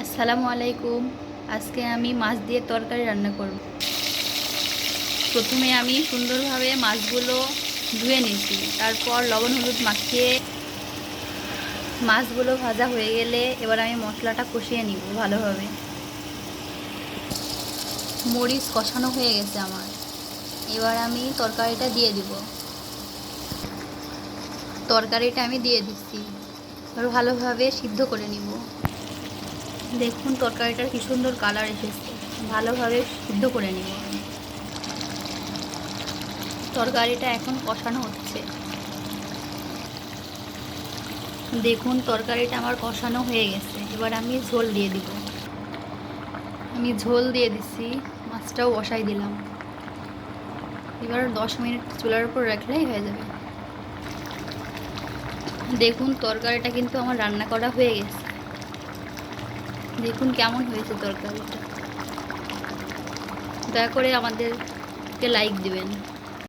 আসসালামু আলাইকুম। আজকে আমি মাছ দিয়ে তরকারি রান্না করব। প্রথমে আমি সুন্দরভাবে মাছগুলো ধুয়ে নিয়েছি, তারপর লবণ হলুদ মাখিয়ে মাছগুলো ভাজা হয়ে গেলে এবার আমি মশলাটা কষিয়ে নিব ভালোভাবে। মরিচ কষানো হয়ে গেছে আমার, এবার আমি তরকারিটা দিয়ে দিব। তরকারিটা আমি দিয়ে দিচ্ছি, এবার ভালোভাবে সিদ্ধ করে নিব। দেখুন তরকারিটার কি সুন্দর কালার এসেছে, ভালোভাবে সিদ্ধ করে নিব। তরকারিটা এখন কষানো হচ্ছে। দেখুন তরকারিটা আমার কষানো হয়ে গেছে, এবার আমি ঝোল দিয়ে দিব। আমি ঝোল দিয়ে দিছি, মাছটাও বসাই দিলাম। এবার 10 মিনিট চুলার উপর রাখলেই হয়ে যাবে। দেখুন তরকারিটা কিন্তু আমার রান্না করা হয়ে গেছে। দেখুন কেমন হয়েছে তরকারিটা। দয়া করে আমাদেরকে লাইক দিবেন।